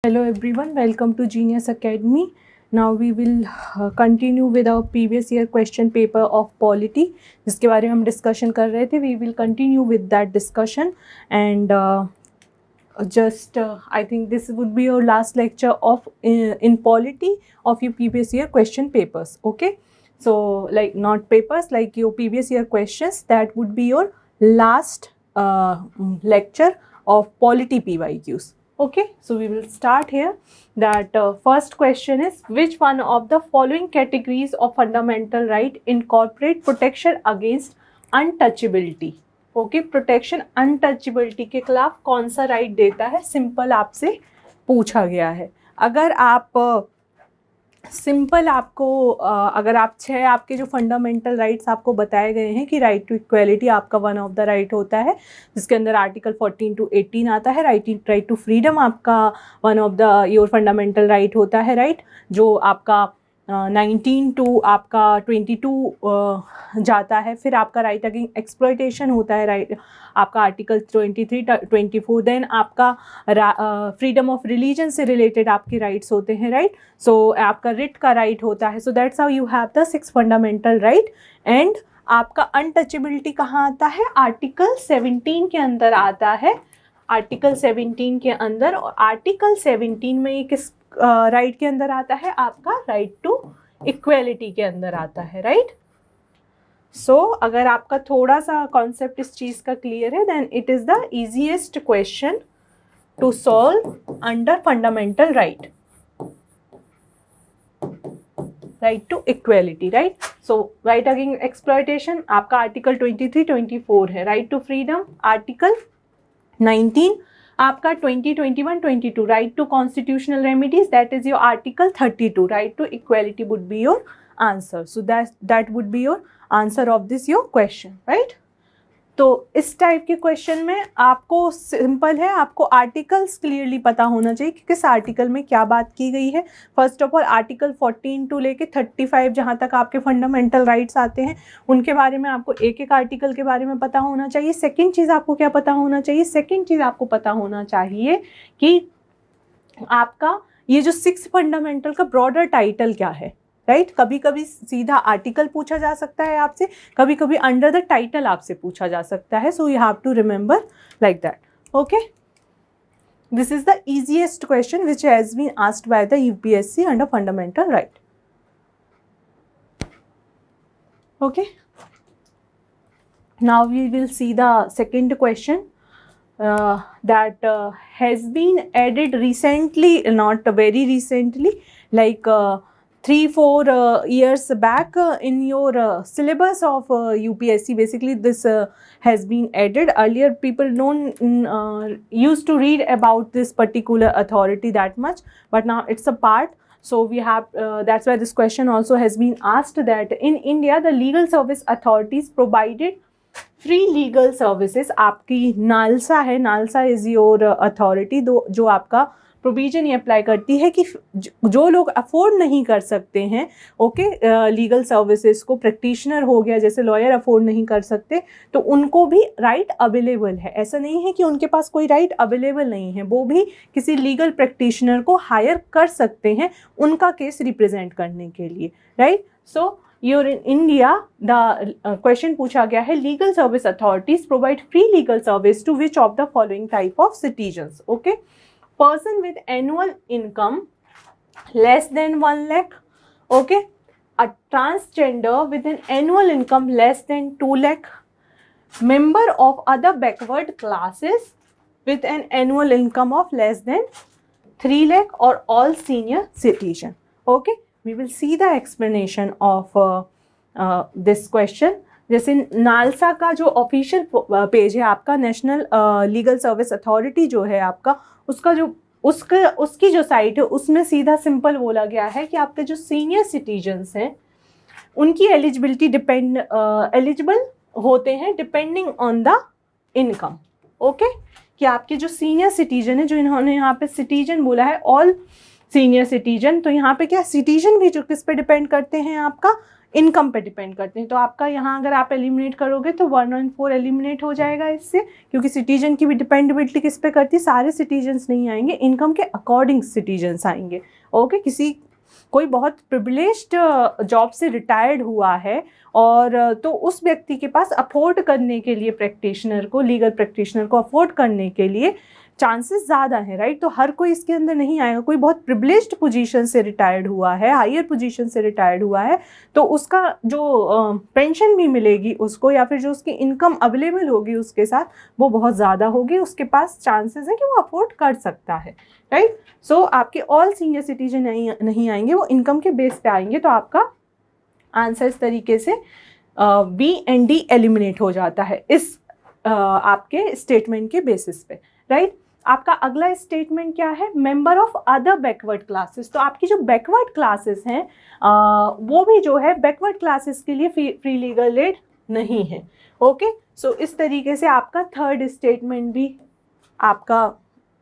Hello everyone, welcome to Genius Academy. Now we will continue with our previous year question paper of polity, जिसके बारे में हम discussion कर रहे थे. We will continue with that discussion and I think this would be your last lecture of in polity of your previous year question papers. Okay, so like not papers, like your previous year questions, that would be your last lecture of polity PYQs. Okay, so we will start here. That first question is, which one of the following categories of fundamental right incorporate protection against untouchability? Okay, protection untouchability के खिलाफ कौन सा right देता है? Simple आपसे पूछा गया है. अगर आप सिंपल आपको अगर आप 6 आपके जो फंडामेंटल राइट्स आपको बताए गए हैं कि राइट टू इक्वालिटी आपका वन ऑफ द राइट होता है, जिसके अंदर आर्टिकल 14 to 18 आता है. राइट टू फ्रीडम आपका one of the your fundamental right होता है, राइट, जो आपका 19 to आपका 22 जाता है. फिर आपका राइट अगेंस्ट एक्सप्लॉयटेशन होता है, राइट आपका आर्टिकल 23 24. देन आपका फ्रीडम ऑफ रिलीजन से रिलेटेड आपके राइट्स होते हैं, राइट. सो आपका रिट का राइट होता है. So that's how you have the 6 fundamental right. And आपका अनटचेबिलिटी कहाँ आता है? आर्टिकल 17 के अंदर आता है. आर्टिकल 17 के अंदर, और आर्टिकल 17 में ये किस राइट के अंदर आता है? आपका राइट टू इक्वालिटी के अंदर आता है, राइट. सो अगर आपका थोड़ा सा कॉन्सेप्ट इस चीज का क्लियर है, then it is the easiest question to solve under fundamental right. Right to equality, right. So right against exploitation आपका आर्टिकल 23 24 है. राइट टू फ्रीडम आर्टिकल 19, आपका 20 21 22. Right to constitutional remedies, that is your article 32. Right to equality would be your answer. So that would be your answer of this your question, right. तो इस type के question में आपको simple है, आपको articles clearly पता होना चाहिए कि किस आर्टिकल में क्या बात की गई है. First of all article 14 to लेके 35 जहाँ तक आपके फंडामेंटल राइट्स आते हैं, उनके बारे में आपको एक एक आर्टिकल के बारे में पता होना चाहिए. सेकेंड चीज़ आपको क्या पता होना चाहिए? सेकेंड चीज़ आपको पता होना चाहिए कि आपका ये जो 6 फंडामेंटल का ब्रॉडर टाइटल क्या है, राइट. कभी कभी सीधा आर्टिकल पूछा जा सकता है आपसे, कभी कभी अंडर द टाइटल आपसे पूछा जा सकता है. So you have to remember like that. Okay, this is the easiest question which has been asked by the UPSC under fundamental right. Okay, now we will see the second question that has been added recently, not very recently, like 3-4 years back in your syllabus of UPSC. Basically this has been added. Earlier people don't used to read about this particular authority that much, but now it's a part. So we have that's why this question also has been asked, that in India the legal service authorities provided free legal services. आपकी NALSA है, NALSA is your authority जो आपका provision ये apply करती है कि जो लोग अफोर्ड नहीं कर सकते हैं, ओके, लीगल सर्विसेज को, प्रैक्टिशनर हो गया, जैसे लॉयर अफोर्ड नहीं कर सकते, तो उनको भी राइट अवेलेबल है. ऐसा नहीं है कि उनके पास कोई राइट अवेलेबल नहीं है, वो भी किसी लीगल प्रैक्टिशनर को हायर कर सकते हैं उनका केस रिप्रेजेंट करने के लिए, right. So you're in India, the question पूछा गया है, legal service authorities provide free legal service to which of the following type of citizens? Okay, person with annual income less than 1 lakh, okay, a transgender with an annual income less than 2 lakh, member of other backward classes with an annual income of less than 3 lakh, or all senior citizen. Okay, we will see the explanation of this question. जैसे NALSA का जो official page है आपका, national legal service authority जो है आपका, उसका जो उसकी जो साइट है, उसमें सीधा सिंपल बोला गया है कि आपके जो सीनियर सिटीजन्स हैं उनकी एलिजिबिलिटी एलिजिबल होते हैं depending on the income. Okay, कि आपके जो सीनियर सिटीजन है, जो इन्होंने यहाँ पे सिटीजन बोला है, ऑल सीनियर सिटीजन, तो यहाँ पे क्या सिटीजन भी जो किस पे डिपेंड करते हैं? आपका इनकम पे डिपेंड करते हैं। तो आपका यहाँ अगर आप एलिमिनेट करोगे तो 1 और 4 एलिमिनेट हो जाएगा इससे, क्योंकि सिटीजन की भी डिपेंडेबिलिटी किस पे करती है, सारे सिटीजन्स नहीं आएंगे, इनकम के अकॉर्डिंग सिटीजन्स आएंगे। ओके, कोई बहुत प्रिविलेज्ड जॉब से रिटायर्ड हुआ है और तो उस व्यक्ति के पास अफोर्ड करने के लिए प्रैक्टिशनर को, लीगल प्रैक्टिशनर को अफोर्ड करने के लिए चांसेस ज़्यादा हैं, राइट। तो हर कोई इसके अंदर नहीं आएगा। कोई बहुत प्रिविलेज्ड पोजीशन से रिटायर्ड हुआ है, हायर पोजीशन से रिटायर्ड हुआ है, तो उसका जो पेंशन भी मिलेगी उसको, या फिर जो उसकी इनकम अवेलेबल होगी उसके साथ, वो बहुत ज़्यादा होगी, उसके पास चांसेस है कि वो अफोर्ड कर सकता है, राइट। सो आपके ऑल सीनियर सिटीजन नहीं आएंगे, वो इनकम के बेस पे आएंगे। तो आपका आंसर इस तरीके से बी एंड डी एलिमिनेट हो जाता है इस आपके स्टेटमेंट के बेसिस पे, राइट। आपका अगला स्टेटमेंट क्या है, member of other backward classes. तो आपकी जो बैकवर्ड क्लासेस हैं वो भी जो है बैकवर्ड क्लासेस के लिए फ्री लीगल एड नहीं है। ओके, सो इस तरीके से आपका थर्ड स्टेटमेंट भी आपका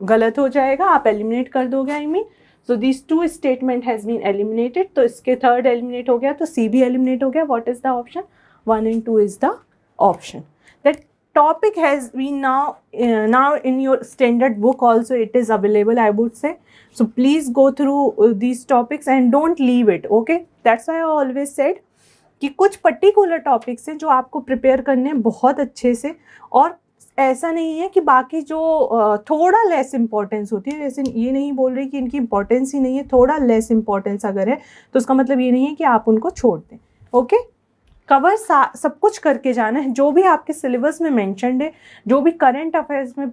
गलत हो जाएगा, आप एलिमिनेट कर दोगे, I mean. So this two statement has been eliminated. तो इसके थर्ड एलिमिनेट हो गया, तो सी भी एलिमिनेट हो गया। What is the option, 1 and 2 is the option. That topic has been now in your standard book also, it is available, I would say. So please go through these topics and don't leave it. Okay, that's why I always said कि कुछ particular topics हैं जो आपको prepare करने हैं बहुत अच्छे से, और ऐसा नहीं है कि बाकी जो थोड़ा लेस इंपॉर्टेंस होती है, जैसे ये नहीं बोल रही कि इनकी इंपॉर्टेंस ही नहीं है, थोड़ा लेस इंपॉर्टेंस अगर है तो उसका मतलब ये नहीं है कि आप उनको छोड़ दें। ओके, कवर सब कुछ करके जाना है, जो भी आपके सिलेबस में मेंशन्ड है, जो भी करंट अफेयर्स में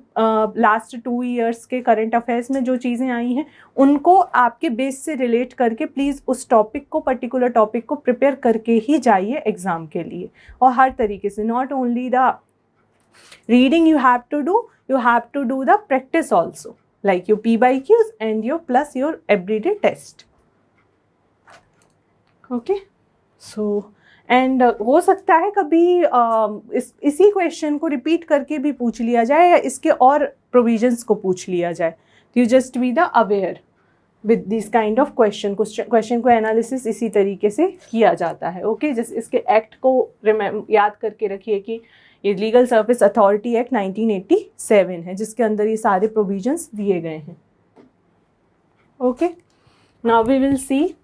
लास्ट 2 years के करंट अफेयर्स में जो चीज़ें आई हैं उनको आपके बेस से रिलेट करके प्लीज़ उस टॉपिक को, पर्टिकुलर टॉपिक को प्रिपेयर करके ही जाइए एग्ज़ाम के लिए। और हर तरीके से, not only the reading you have to do the practice also, like your P/Qs and your plus your everyday test. Okay, so and हो सकता है कभी इसी क्वेश्चन को रिपीट करके भी पूछ लिया जाए या इसके और प्रोविजंस को पूछ लिया जाए। तो you just be the aware with this kind of question को एनालिसिस इसी तरीके से किया जाता है। ओके, जैसे इसके एक्ट को याद करके रखिए कि ये लीगल सर्विस अथॉरिटी एक्ट 1987 है, जिसके अंदर ये सारे प्रोविजंस दिए गए हैं। Okay, now we will see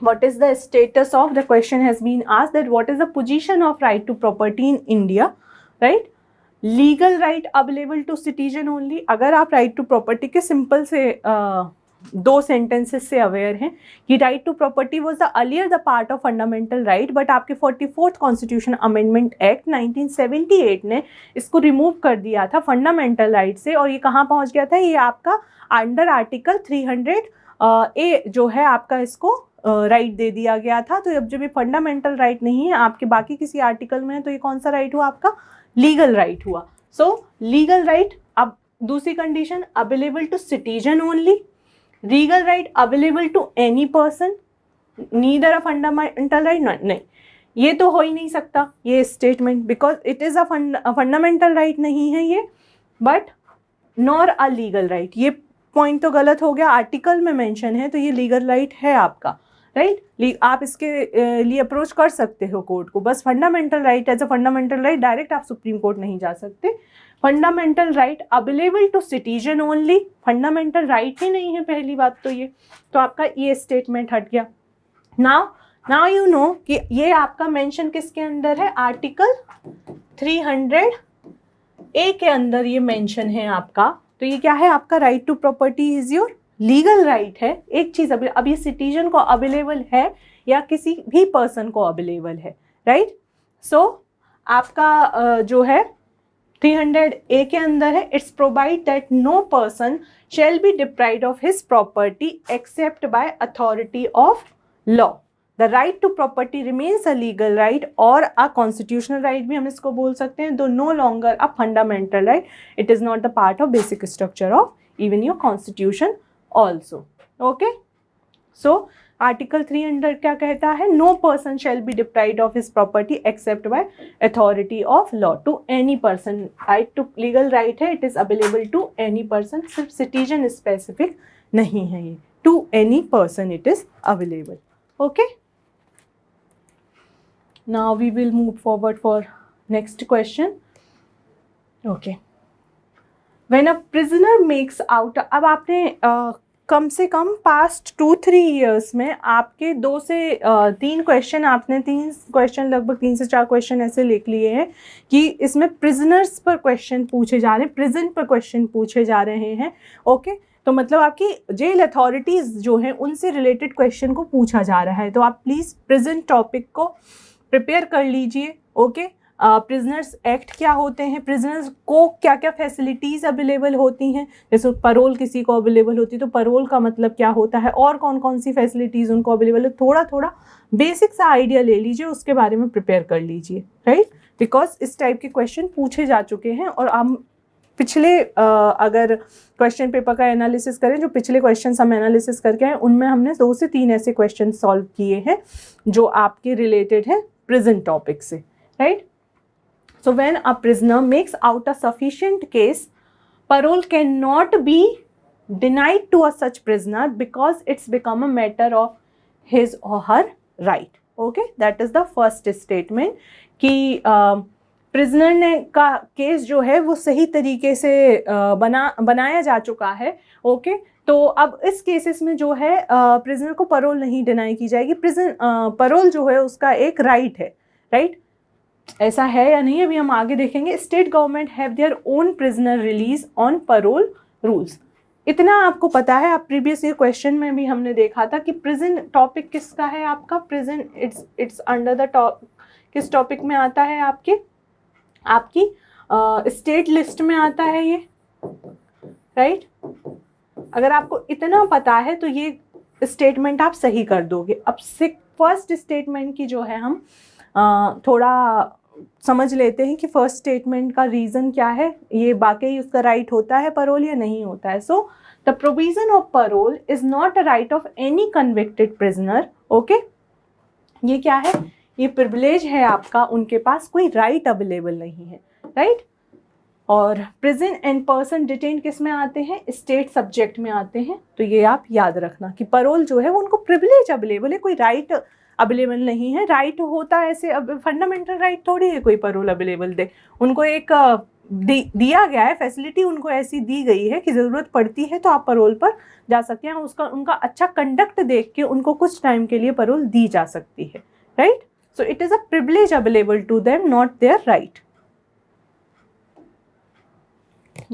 what is the status of, the question has been asked that what is the position of right to property in India, right? Legal right available to citizen only। अगर आप right to property के simple से 2 sentences से aware हैं कि right to property was the earlier the part of fundamental right, but आपके 44th Constitution Amendment Act 1978 ने इसको रिमूव कर दिया था फंडामेंटल राइट से, और ये कहाँ पहुँच गया था, ये आपका अंडर आर्टिकल 300 ए जो है आपका इसको राइट दे दिया गया था। तो अब जब ये फंडामेंटल राइट नहीं है, आपके बाकी किसी आर्टिकल में है, तो ये कौन सा राइट हुआ, आपका लीगल राइट हुआ। सो लीगल राइट, अब दूसरी condition, available to citizen only. Legal right available to any person, neither a fundamental right, नहीं, ये तो हो ही नहीं सकता ये statement, because it is a fundamental right नहीं है ये, but nor a legal right. ये पॉइंट तो गलत हो गया, आर्टिकल में मेंशन है तो ये लीगल राइट है आपका, राइट। आप इसके लिए अप्रोच कर सकते हो कोर्ट को, बस fundamental right as a fundamental right direct आप सुप्रीम कोर्ट नहीं जा सकते। Fundamental right available to citizen only, fundamental right ही नहीं है पहली बात तो ये, तो आपका ये स्टेटमेंट हट गया। नाउ यू नो कि ये आपका मेंशन किसके अंदर है, आर्टिकल 300 ए के अंदर ये मेंशन है आपका। तो ये क्या है आपका, right to property is your legal right है। एक चीज अब ये सिटीजन को अवेलेबल है या किसी भी पर्सन को अवेलेबल है, राइट। सो आपका जो है 300 ए के अंदर है, it's provide that no person shall be deprived of his property except by authority of law. The right to property remains a legal right और अ कॉन्स्टिट्यूशनल राइट भी हम इसको बोल सकते हैं, though no longer a fundamental right, it is not the part of basic structure of even your constitution also. Okay, so article 300 क्या कहता है, no person shall be deprived of his property except by authority of law to any person. Right to legal right है, it is available to any person, सिर्फ citizen specific नहीं है ये, to any person it is available. Okay, Now we will move forward for next question. Okay. When a prisoner makes out, अब आपने कम से कम past 2-3 years में आपके 2 से 3 क्वेश्चन, आपने 3 क्वेश्चन, लगभग 3 से 4 क्वेश्चन ऐसे लिख लिए हैं कि इसमें प्रिजनर्स पर क्वेश्चन पूछे जा रहे हैं, प्रिजन पर क्वेश्चन पूछे जा रहे हैं. ओके, तो मतलब आपकी जेल अथॉरिटीज़ जो हैं उनसे रिलेटेड क्वेश्चन को पूछा जा रहा है. तो आप प्लीज़ प्रिजन टॉपिक को प्रिपेयर कर लीजिए. ओके, प्रिजनर्स एक्ट क्या होते हैं, प्रिजनर्स को क्या क्या फैसिलिटीज़ अवेलेबल होती हैं, जैसे परोल किसी को अवेलेबल होती है तो परोल का मतलब क्या होता है, और कौन कौन सी फैसिलिटीज़ उनको अवेलेबल है, थोड़ा थोड़ा बेसिक सा आइडिया ले लीजिए, उसके बारे में प्रिपेयर कर लीजिए. राइट, बिकॉज इस टाइप के क्वेश्चन पूछे जा चुके हैं. और हम पिछले अगर क्वेश्चन पेपर का एनालिसिस करें, जो पिछले क्वेश्चन हम एनालिसिस करके आए उनमें हमने 2 से 3 ऐसे क्वेश्चन सॉल्व किए हैं जो आपके रिलेटेड है प्रिजन टॉपिक से. Right, so when a prisoner makes out a sufficient case, parole cannot be denied to a such prisoner because it's become a matter of his or her right. Okay, that is the first statement कि prisoner ने का case जो है वो सही तरीके से बनाया जा चुका है. ओके, तो अब इस केसेस में जो है प्रिजनर को परोल नहीं डिनाई की जाएगी. परोल जो है उसका एक राइट है. राइट, ऐसा है या नहीं अभी हम आगे देखेंगे. State government have their own prisoner release on parole rules. इतना आपको पता है, आप प्रीवियस ईयर क्वेश्चन में भी हमने देखा था कि प्रिजन टॉपिक किसका है आपका, प्रिजन इट्स अंडर द किस टॉपिक में आता है, आपकी स्टेट लिस्ट में आता है ये. राइट, अगर आपको इतना पता है तो ये स्टेटमेंट आप सही कर दोगे. अब फर्स्ट स्टेटमेंट की जो है हम थोड़ा समझ लेते हैं कि फर्स्ट स्टेटमेंट का रीज़न क्या है, ये वाकई उसका राइट होता है परोल या नहीं होता है. So the provision of parole is not a right of any convicted prisoner. Okay, ये क्या है, ये प्रिविलेज है आपका, उनके पास कोई राइट अवेलेबल नहीं है. राइट, और प्रिजन एंड पर्सन डिटेन किस में आते हैं, स्टेट सब्जेक्ट में आते हैं. तो ये आप याद रखना कि परोल जो है वो उनको प्रिविलेज अवेलेबल है, कोई राइट अवेलेबल नहीं है. राइट होता है ऐसे, अब फंडामेंटल राइट थोड़ी है कोई परोल अवेलेबल दे. उनको एक दिया गया है, फैसिलिटी उनको ऐसी दी गई है कि ज़रूरत पड़ती है तो आप परोल पर जा सकते हैं. उनका अच्छा कंडक्ट देख के उनको कुछ टाइम के लिए परोल दी जा सकती है. Right, so it is a privilege available to them, not their right.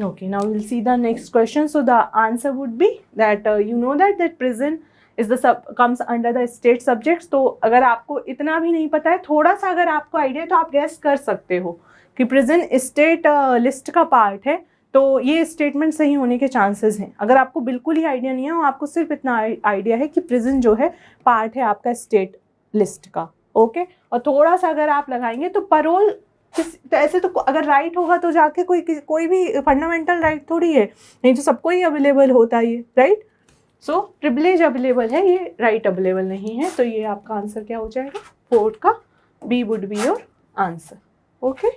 Okay, now we'll see the next question. So the answer would be that you know that prison is the comes under the state subjects. तो अगर आपको इतना भी नहीं पता है, थोड़ा सा अगर आपको आइडिया है तो आप गैस कर सकते हो कि प्रिजन स्टेट लिस्ट का पार्ट है, तो ये स्टेटमेंट सही होने के चांसेस हैं. अगर आपको बिल्कुल ही आइडिया नहीं है, आपको सिर्फ इतना आइडिया है कि प्रिजन जो है पार्ट है आपका स्टेट लिस्ट का. ओके, और थोड़ा सा अगर आप लगाएंगे तो परोल तो ऐसे तो अगर राइट होगा तो जाके कोई भी फंडामेंटल राइट थोड़ी है, नहीं तो सबको ही अवेलेबल होता है ये. राइट, सो प्रिविलेज अवेलेबल है, ये राइट अवेलेबल नहीं है. तो ये आपका आंसर क्या हो जाएगा, 4 का B would be your answer. Okay,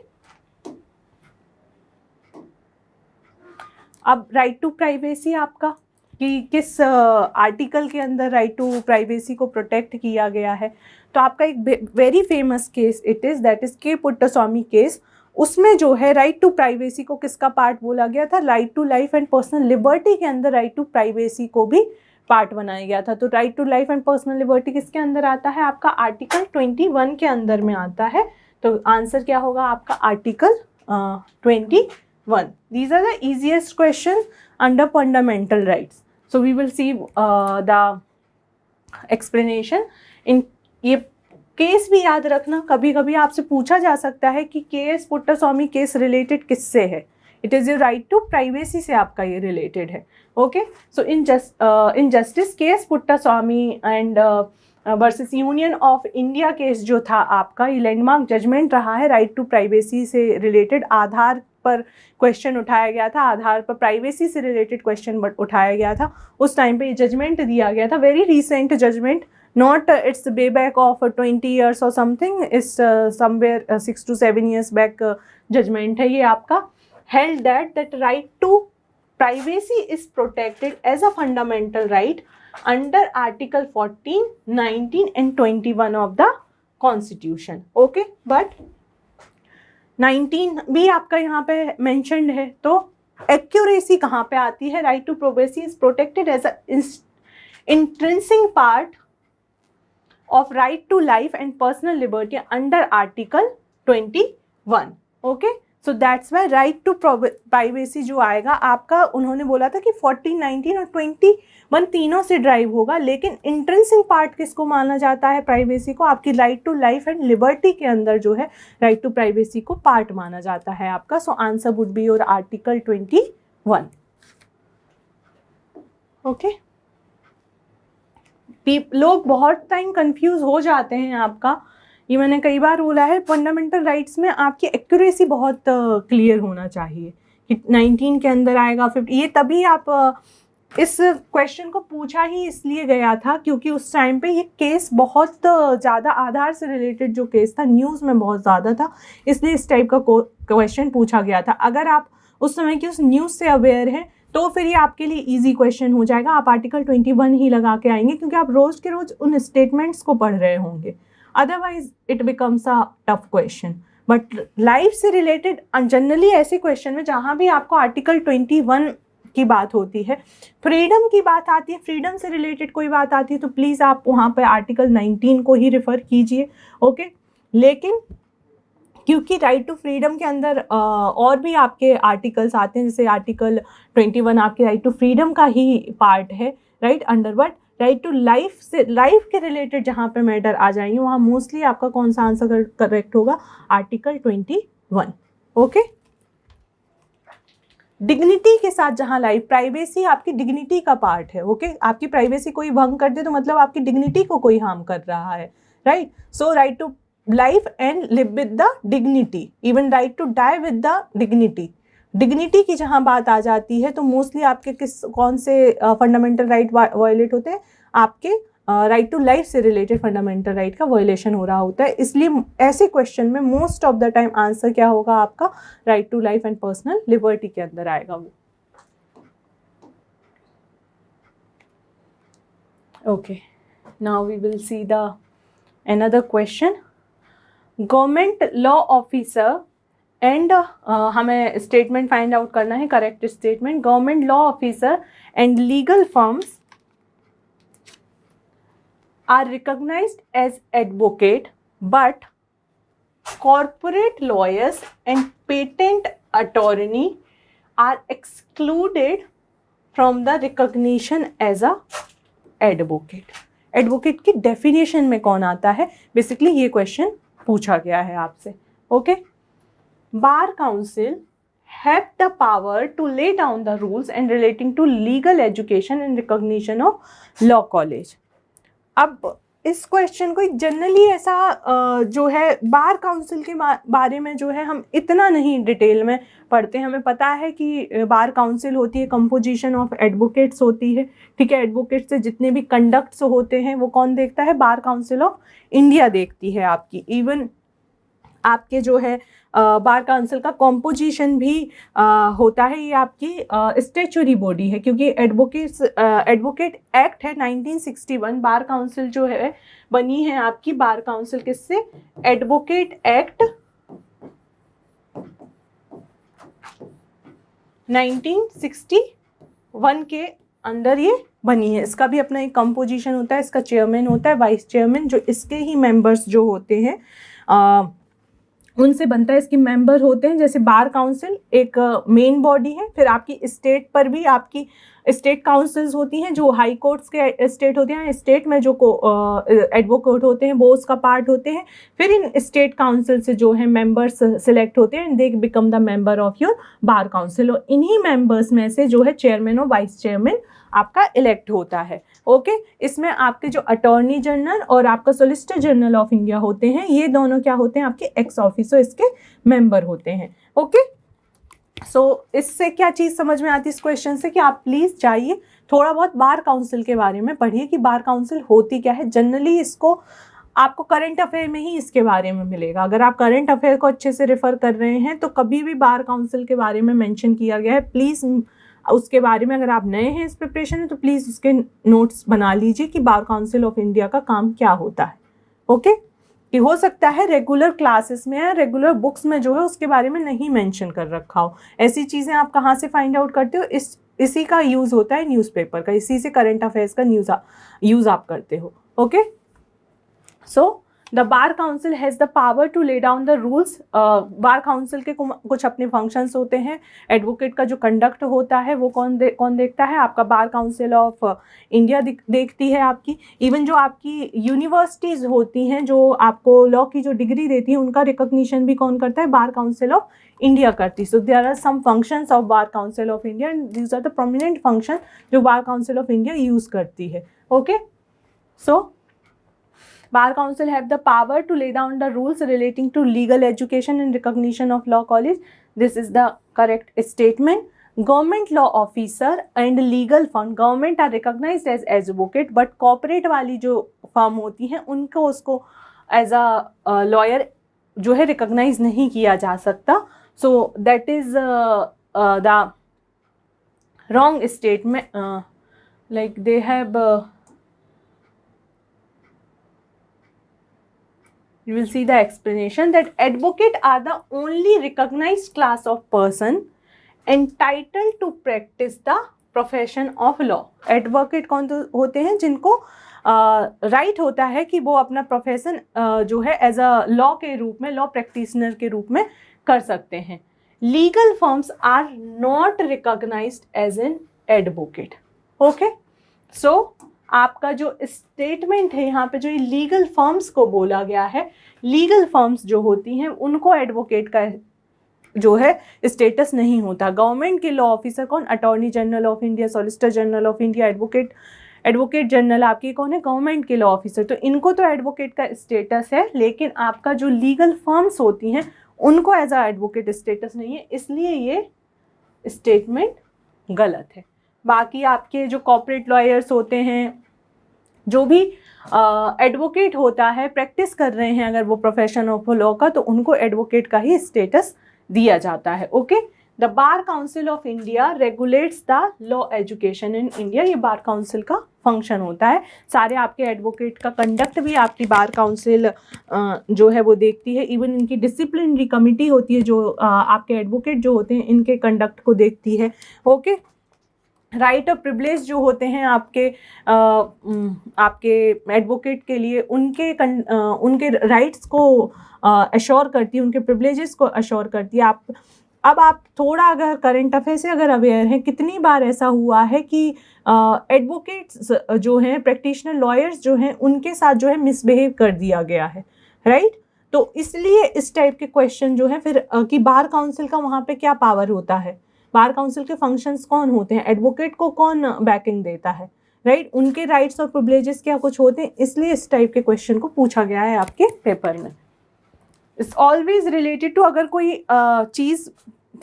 अब राइट टू प्राइवेसी आपका कि किस आर्टिकल के अंदर राइट टू प्राइवेसी को प्रोटेक्ट किया गया है. तो आपका एक very famous case it is that is K Puttaswamy case. उसमें जो है राइट टू प्राइवेसी को किसका पार्ट बोला गया था, right to life and personal liberty के अंदर राइट टू प्राइवेसी को भी पार्ट बनाया गया था. तो right to life and personal liberty किसके अंदर आता है, आपका आर्टिकल 21 के अंदर में आता है. तो आंसर क्या होगा आपका, article 21. These are the easiest question under fundamental rights. So we will see the explanation in. ये केस भी याद रखना, कभी कभी आपसे पूछा जा सकता है कि केएस पुट्टास्वामी केस रिलेटेड किससे है. It is your right to privacy से आपका ये रिलेटेड है. Okay, so in justice case Puttaswamy and versus Union of India case जो था आपका, ये लैंडमार्क जजमेंट रहा है राइट टू प्राइवेसी से रिलेटेड. आधार पर क्वेश्चन उठाया गया था, आधार पर प्राइवेसी से रिलेटेड क्वेश्चन उठाया गया था. उस टाइम पे ये जजमेंट दिया गया था, very recent judgment, not it's way back of 20 years or something, it's somewhere 6 to 7 years back judgment है ये आपका. held that right to privacy is protected as a fundamental right under article 14, 19 and 21 of the constitution. Okay, but 19 भी आपका यहाँ पे mentioned है, तो accuracy कहाँ पे आती है? Right to privacy is protected as a intrinsic part of right to life and personal liberty under article 21. okay, so that's why right to privacy जो आएगा आपका, उन्होंने बोला था कि 14, 19 और 21 तीनों से ड्राइव होगा, लेकिन इंट्रिंसिक पार्ट किसको माना जाता है प्राइवेसी को? आपकी right to life and liberty के अंदर जो है राइट टू प्राइवेसी को पार्ट माना जाता है आपका। So answer would be your article 21। ओके, लोग बहुत टाइम कंफ्यूज हो जाते हैं आपका, ये मैंने कई बार बोला है, फंडामेंटल राइट्स में आपकी एक्यूरेसी बहुत क्लियर होना चाहिए कि 19 के अंदर आएगा 50। ये तभी आप इस क्वेश्चन को पूछा ही इसलिए गया था क्योंकि उस टाइम पे ये केस बहुत ज़्यादा आधार से रिलेटेड जो केस था न्यूज़ में बहुत ज़्यादा था, इसलिए इस टाइप का क्वेश्चन पूछा गया था। अगर आप उस समय की उस न्यूज़ से अवेयर हैं तो फिर ये आपके लिए इजी क्वेश्चन हो जाएगा, आप आर्टिकल 21 ही लगा के आएंगे क्योंकि आप रोज़ के रोज़ उन स्टेटमेंट्स को पढ़ रहे होंगे, otherwise it becomes a tough question. But life से रिलेटेड जनरली ऐसे क्वेश्चन में जहाँ भी आपको आर्टिकल 21 की बात होती है, फ्रीडम की बात आती है, फ्रीडम से रिलेटेड कोई बात आती है, तो प्लीज़ आप वहाँ पर आर्टिकल 19 को ही रेफ़र कीजिए। ओके, लेकिन क्योंकि राइट टू फ्रीडम के अंदर और भी आपके आर्टिकल्स आते हैं, जैसे आर्टिकल 21 आपके राइट टू फ्रीडम का ही पार्ट है, right under, but right to life से, लाइफ के रिलेटेड जहाँ पे मैटर आ जाएंगे वहाँ मोस्टली आपका कौन सा आंसर करेक्ट होगा? आर्टिकल 21। ओके, डिग्निटी के साथ जहाँ लाइफ, प्राइवेसी आपकी डिग्निटी का पार्ट है। ओके, आपकी प्राइवेसी कोई भंग कर दे तो मतलब आपकी डिग्निटी को कोई हार्म कर रहा है, right? So right to life and live with the dignity, even right to die with the dignity। Dignity की जहाँ बात आ जाती है तो मोस्टली आपके कौन से फंडामेंटल राइट वायलेट होते हैं? आपके राइट टू लाइफ से रिलेटेड फंडामेंटल राइट का वायलेशन हो रहा होता है, इसलिए ऐसे क्वेश्चन में most of the time answer क्या होगा आपका? Right to life and personal liberty के अंदर आएगा वो। Okay, now we will see the another question। Government law officer and हमें स्टेटमेंट फाइंड आउट करना है, correct statement. Government law officer and legal firms are recognised as advocate but corporate lawyers and patent attorney are excluded from the recognition as a advocate. Advocate की definition में कौन आता है? Basically ये question पूछा गया है आपसे। Okay, bar council have the power to lay down the rules and relating to legal education and recognition of law college. अब इस क्वेश्चन को जनरली ऐसा जो है बार काउंसिल के बारे में जो है हम इतना नहीं डिटेल में पढ़ते हैं। हमें पता है कि बार काउंसिल होती है, कंपोजिशन ऑफ एडवोकेट्स होती है, ठीक है। एडवोकेट से जितने भी कंडक्ट्स होते हैं वो कौन देखता है? बार काउंसिल ऑफ इंडिया देखती है आपकी। इवन आपके जो है बार काउंसिल का कॉम्पोजिशन भी होता है, ये आपकी स्टैच्यूटरी बॉडी है क्योंकि एडवोकेट एक्ट है 1961। बार काउंसिल जो है बनी है आपकी, बार काउंसिल किससे? एडवोकेट एक्ट 1961 के अंदर ये बनी है। इसका भी अपना एक कंपोजिशन होता है, इसका चेयरमैन होता है, वाइस चेयरमैन, जो इसके ही मेंबर्स जो होते हैं उनसे बनता है। इसके मेंबर होते हैं, जैसे बार काउंसिल एक मेन बॉडी है, फिर आपकी स्टेट पर भी आपकी स्टेट काउंसिल्स होती हैं जो हाई कोर्ट्स के स्टेट होते हैं। स्टेट में जो एडवोकेट होते हैं वो उसका पार्ट होते हैं। फिर इन स्टेट काउंसिल से जो है मेंबर्स सिलेक्ट होते हैं, they become the member of your bar council. और इन्हीं मेंबर्स में से जो है चेयरमैन और वाइस चेयरमैन आपका इलेक्ट होता है। ओके, इसमें आपके जो अटॉर्नी जनरल और आपका सोलिसिटर जनरल ऑफ इंडिया होते हैं, ये दोनों क्या होते हैं? आपके एक्स ऑफिसर इसके मेंबर होते हैं। ओके, सो इससे क्या चीज़ समझ में आती है इस क्वेश्चन से कि आप प्लीज़ जाइए थोड़ा बहुत बार काउंसिल के बारे में पढ़िए कि बार काउंसिल होती क्या है। जनरली इसको आपको करंट अफेयर में ही इसके बारे में मिलेगा। अगर आप करंट अफेयर को अच्छे से रेफर कर रहे हैं तो कभी भी बार काउंसिल के बारे में मेंशन किया गया है, प्लीज़ उसके बारे में, अगर आप नए हैं इस प्रिपरेशन में तो प्लीज़ उसके नोट्स बना लीजिए कि बार काउंसिल ऑफ इंडिया का काम क्या होता है। ओके, कि हो सकता है रेगुलर क्लासेस में या रेगुलर बुक्स में जो है उसके बारे में नहीं मेंशन कर रखा हो। ऐसी चीज़ें आप कहाँ से फाइंड आउट करते हो? इसी का यूज़ होता है न्यूज़पेपर का, इसी से करंट अफेयर्स का यूज़ आप करते हो। Okay, so the bar council has the power to lay down the rules. Bar council के कुछ अपने फंक्शंस होते हैं। एडवोकेट का जो कंडक्ट होता है वो कौन देखता है? आपका बार काउंसिल ऑफ इंडिया देखती है आपकी। इवन जो आपकी यूनिवर्सिटीज़ होती हैं जो आपको लॉ की जो डिग्री देती है उनका रिकॉग्निशन भी कौन करता है? बार काउंसिल ऑफ इंडिया करती है। So there are some functions of bar council of India and these are the prominent function जो bar council of India use करती है। Okay, so Bar Council have the power to lay down the rules relating to legal education and recognition of law college. This is the correct statement. Government law officer and legal firm, government are recognized as advocate, but corporate वाली जो firm होती हैं उनको उसको as a lawyer जो है recognize नहीं किया जा सकता. So that is the wrong statement. Like they have you will see the explanation that advocate are the only recognized class of person entitled to practice the profession of law. Advocate कौन होते हैं? जिनको right होता है कि वो अपना profession जो है एज अ लॉ के रूप में, लॉ प्रैक्टिशनर के रूप में कर सकते हैं. Legal firms are not recognized as an advocate. Okay, so आपका जो स्टेटमेंट है यहाँ पे जो लीगल फर्म्स को बोला गया है, लीगल फर्म्स जो होती हैं उनको एडवोकेट का जो है स्टेटस नहीं होता. गवर्नमेंट के लॉ ऑफिसर कौन? Attorney general of India, solicitor general of India, advocate general आपकी कौन है? गवर्नमेंट के लॉ ऑफिसर. तो इनको तो एडवोकेट का स्टेटस है, लेकिन आपका जो लीगल फर्म्स होती हैं उनको एज अ एडवोकेट स्टेटस नहीं है, इसलिए ये स्टेटमेंट गलत है. बाकी आपके जो कॉर्पोरेट लॉयर्स होते हैं, जो भी एडवोकेट होता है, प्रैक्टिस कर रहे हैं अगर वो प्रोफेशन ऑफ लॉ का, तो उनको एडवोकेट का ही स्टेटस दिया जाता है. Okay, the bar council of India regulates the law education in India. ये बार काउंसिल का फंक्शन होता है. सारे आपके एडवोकेट का कंडक्ट भी आपकी बार काउंसिल जो है वो देखती है. इवन इनकी डिसिप्लिनरी कमिटी होती है जो आपके एडवोकेट जो होते हैं इनके कंडक्ट को देखती है. ओके, राइट ऑफ प्रिविलेज जो होते हैं आपके एडवोकेट के लिए, उनके राइट्स को अश्योर करती है, उनके प्रिविलेजेस को अश्योर करती है. अब आप थोड़ा अगर करंट अफेयर से अगर अवेयर हैं, कितनी बार ऐसा हुआ है कि एडवोकेट्स जो हैं, प्रैक्टिशनर लॉयर्स जो हैं, उनके साथ जो है मिसबिहेव कर दिया गया है, राइट. तो इसलिए इस टाइप के क्वेश्चन जो है फिर कि बार काउंसिल का वहाँ पे क्या पावर होता है, बार काउंसिल के फंक्शंस कौन होते हैं, एडवोकेट को कौन बैकिंग देता है, राइट, उनके राइट्स और प्रिविलेजेस क्या कुछ होते हैं, इसलिए इस टाइप के क्वेश्चन को पूछा गया है आपके पेपर में. इट्स ऑलवेज रिलेटेड टू, अगर कोई चीज़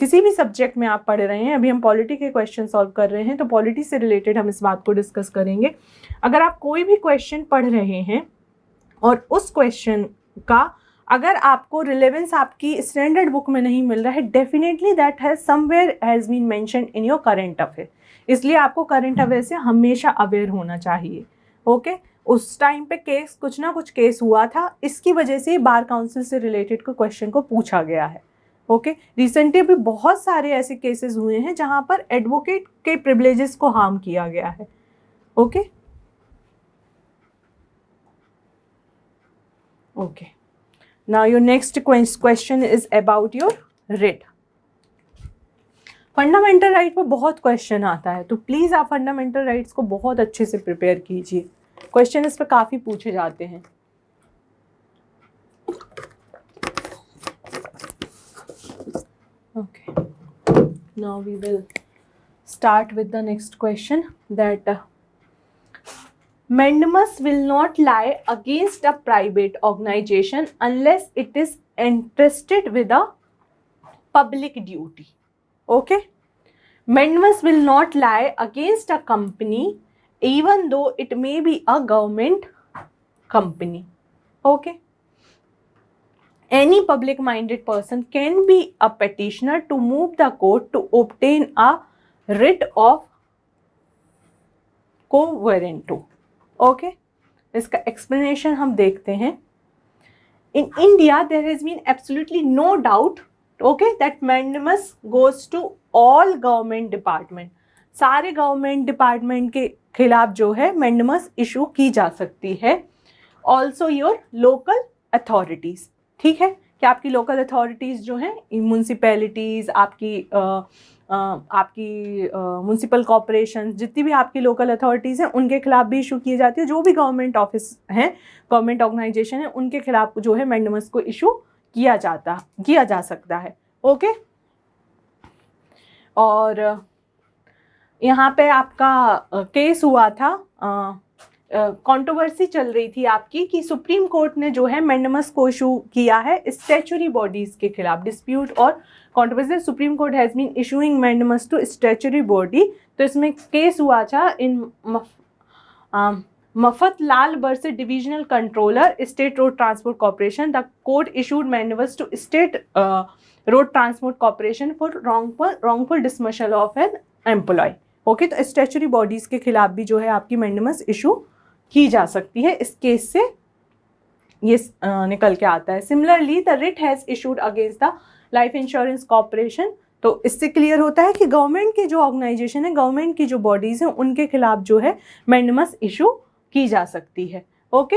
किसी भी सब्जेक्ट में आप पढ़ रहे हैं, अभी हम पॉलिटी के क्वेश्चन सॉल्व कर रहे हैं तो पॉलिटी से रिलेटेड हम इस बात को डिस्कस करेंगे. अगर आप कोई भी क्वेश्चन पढ़ रहे हैं और उस क्वेश्चन का अगर आपको रिलेवेंस आपकी स्टैंडर्ड बुक में नहीं मिल रहा है, definitely that has somewhere has been mentioned in your current affair. इसलिए आपको करंट अफेयर से हमेशा अवेयर होना चाहिए. ओके, उस टाइम पे केस कुछ ना कुछ केस हुआ था, इसकी वजह से बार काउंसिल से रिलेटेड को क्वेश्चन को पूछा गया है. ओके, रिसेंटली भी बहुत सारे ऐसे केसेस हुए हैं जहां पर एडवोकेट के प्रिविलेजेस को हार्म किया गया है. Okay, okay, now your next question is about your writ. Fundamental right पर बहुत क्वेश्चन आता है, तो प्लीज़ आप फंडामेंटल राइट्स को बहुत अच्छे से प्रिपेयर कीजिए. क्वेश्चन इस पर काफ़ी पूछे जाते हैं. Okay, now we will start with the next question, that mandamus will not lie against a private organization unless it is entrusted with a public duty. Okay, mandamus will not lie against a company even though it may be a government company. Okay, any public minded person can be a petitioner to move the court to obtain a writ of quo warranto. Okay, इसका explanation हम देखते हैं. In India, there has been absolutely no doubt, okay, that mandamus goes to all government department. सारे government department के खिलाफ जो है mandamus issue की जा सकती है. ऑल्सो योर लोकल अथॉरिटीज, ठीक है, कि आपकी लोकल अथॉरिटीज जो हैं, म्यूनसिपैलिटीज, आपकी म्यूनसिपल कॉरपोरेशन, जितनी भी आपकी लोकल अथॉरिटीज़ हैं उनके खिलाफ भी इशू किए जाती है. जो भी गवर्नमेंट ऑफिस हैं, गवर्नमेंट ऑर्गेनाइजेशन है, उनके खिलाफ जो है मैंडामस को इशू किया जा सकता है. ओके. और यहाँ पे आपका केस हुआ था, कंट्रोवर्सी चल रही थी आपकी कि सुप्रीम कोर्ट ने जो है मैंडामस को इशू किया है स्टैच्यूटरी बॉडीज के खिलाफ. डिस्प्यूट और controversy, supreme court has been issuing mandamus to statutory body. तो इसमें केस हुआ था in Mafatlal versus divisional controller state road transport corporation. The court issued mandamus to state road transport corporation for wrongful dismissal of an employ. Okay. तो statutory bodies के खिलाफ भी जो है आपकी मैंडामस इशू की जा सकती है. इस केस से ये निकल के आता है. Similarly the writ has issued against the life insurance corporation. तो इससे क्लियर होता है कि गवर्नमेंट की जो ऑर्गेनाइजेशन है, गवर्नमेंट की जो बॉडीज़ हैं, उनके खिलाफ जो है मैंडामस इशू की जा सकती है. ओके.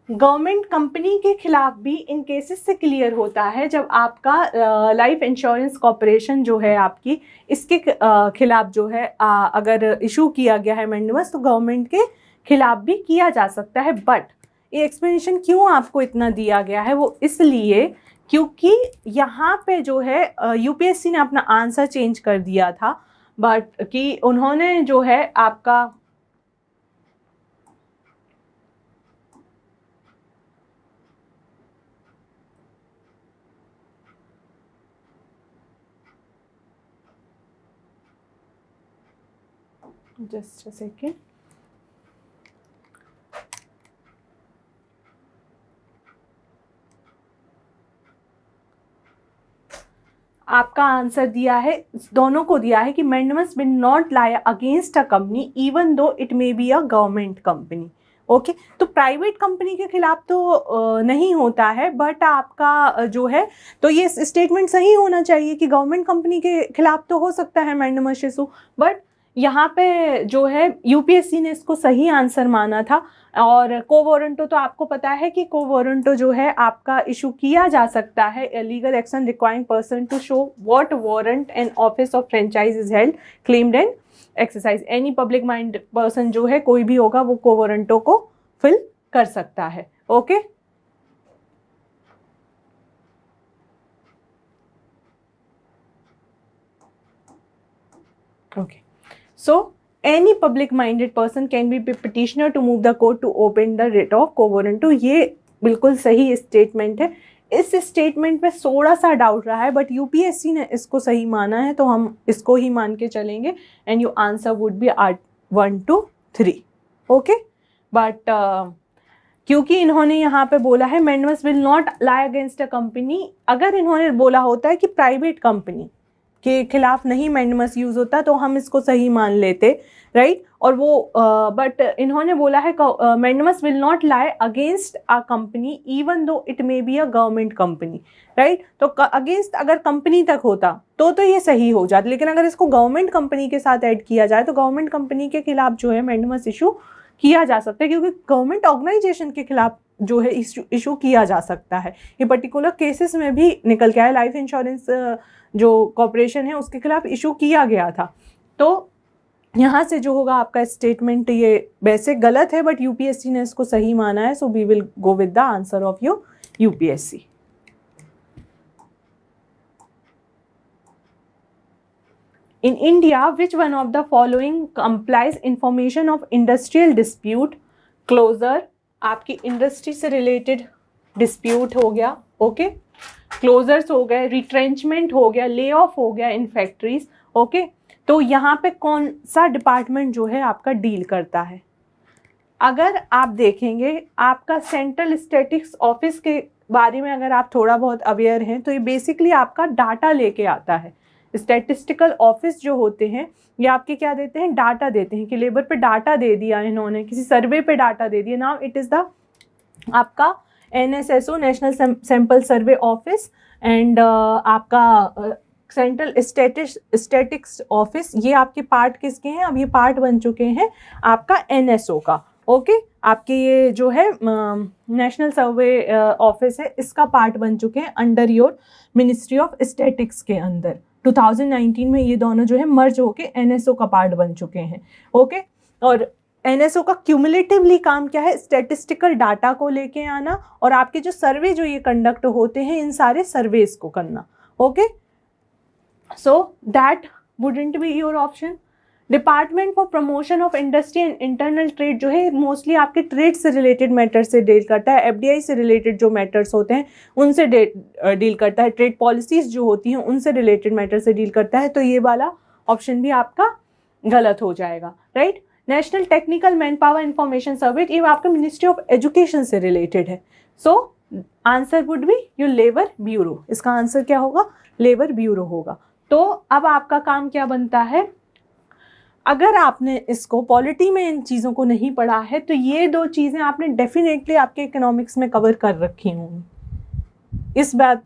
गवर्नमेंट कंपनी के खिलाफ भी इन केसेस से क्लियर होता है जब आपका लाइफ इंश्योरेंस कॉर्पोरेशन जो है आपकी, इसके खिलाफ जो है अगर इशू किया गया है मैंडामस, तो गवर्नमेंट के खिलाफ भी किया जा सकता है. बट ये एक्सप्लेनेशन क्यों आपको इतना दिया गया है, वो इसलिए क्योंकि यहाँ पे जो है यूपीएससी ने अपना आंसर चेंज कर दिया था. बट कि उन्होंने जो है आपका just a second. आपका आंसर दिया है, दोनों को दिया है कि mandamus will not lie against a company even though it may be a government company. Okay. तो प्राइवेट कंपनी के खिलाफ तो नहीं होता है, बट आपका जो है, तो ये स्टेटमेंट सही होना चाहिए कि गवर्नमेंट कंपनी के खिलाफ तो हो सकता है मैंडामस इशू. बट यहाँ पे जो है यूपीएससी ने इसको सही आंसर माना था. और को वारंटो तो आपको पता है कि को वारंटो जो है आपका इशू किया जा सकता है. Legal action requiring person to show what warrant and office of franchise is held claimed and exercise. Any public mind person जो है, कोई भी होगा, वो को वारंटो को फिल कर सकता है. Okay. Okay. So, any public-minded person can be petitioner to move the court to open the writ of quo warranto. ये बिल्कुल सही स्टेटमेंट है. इस स्टेटमेंट में थोड़ा सा डाउट रहा है, बट यूपीएससी ने इसको सही माना है, तो हम इसको ही मान के चलेंगे. And your answer would B 1, 2, 3. Okay. But क्योंकि इन्होंने यहाँ पे बोला है mandamus will not lie against a company, अगर इन्होंने बोला होता है कि प्राइवेट कंपनी के खिलाफ नहीं मैंडामस यूज़ होता, तो हम इसको सही मान लेते, राइट. और वो बट इन्होंने बोला है mandamus will not lie against a company even though it may be a government company, right. तो अगेंस्ट अगर कंपनी तक होता तो ये सही हो जाता, लेकिन अगर इसको गवर्नमेंट कंपनी के साथ ऐड किया जाए तो गवर्नमेंट कंपनी के खिलाफ जो है मैंडामस इशू किया जा सकता है, क्योंकि गवर्नमेंट ऑर्गेनाइजेशन के खिलाफ जो है इशू किया जा सकता है. ये पर्टिकुलर केसेस में भी निकल के आया. लाइफ इंश्योरेंस जो कॉर्पोरेशन है उसके खिलाफ इशू किया गया था. तो यहाँ से जो होगा आपका स्टेटमेंट ये वैसे गलत है, बट यूपीएससी ने इसको सही माना है. So we will go with the answer of your UPSC. In India, which one of the following complies information of industrial dispute closure? आपकी इंडस्ट्री से रिलेटेड डिस्प्यूट हो गया. ओके. क्लोजर्स हो गए, रिट्रेंचमेंट हो गया, ले ऑफ हो गया इन फैक्ट्रीज. ओके. तो यहाँ पे कौन सा डिपार्टमेंट जो है आपका डील करता है? अगर आप देखेंगे आपका सेंट्रल स्टैटिस्टिक्स ऑफिस के बारे में अगर आप थोड़ा बहुत अवेयर हैं, तो ये बेसिकली आपका डाटा लेके आता है. स्टैटिस्टिकल ऑफिस जो होते हैं ये आपके क्या देते हैं, डाटा देते हैं कि लेबर पे डाटा दे दिया इन्होंने, किसी सर्वे पे डाटा दे दिया। नाउ इट इज़ द आपका NSSO, national sample survey office, and आपका सेंट्रल स्टैटिक्स ऑफिस, ये आपके पार्ट किसके हैं, अब ये पार्ट बन चुके हैं आपका NSO का। ओके, आपके ये जो है नेशनल सर्वे ऑफिस है, इसका पार्ट बन चुके हैं under your ministry of statics के अंदर। 2019 में ये दोनों जो है मर्ज होके NSO का पार्ट बन चुके हैं। ओके, और NSO का क्यूमुलेटिवली काम क्या है, स्टैटिस्टिकल डाटा को लेके आना और आपके जो सर्वे जो ये कंडक्ट होते हैं इन सारे सर्वेस को करना। Okay, so that wouldn't be your option. Department for promotion of industry and internal trade जो है मोस्टली आपके ट्रेड से रिलेटेड मैटर से डील करता है, FDI से रिलेटेड जो मैटर्स होते हैं उनसे डील करता है, ट्रेड पॉलिसीज जो होती हैं उनसे रिलेटेड मैटर से डील करता है। तो ये वाला ऑप्शन भी आपका गलत हो जाएगा, right. National technical man power information service, ये आपका मिनिस्ट्री ऑफ एजुकेशन से रिलेटेड है। सो answer would be your labour bureau, इसका आंसर क्या होगा, लेबर ब्यूरो होगा। तो अब आपका काम क्या बनता है, अगर आपने इसको पॉलिटी में इन चीज़ों को नहीं पढ़ा है तो ये दो चीज़ें आपने डेफिनेटली आपके इकोनॉमिक्स में कवर कर रखी होंगी, इस बात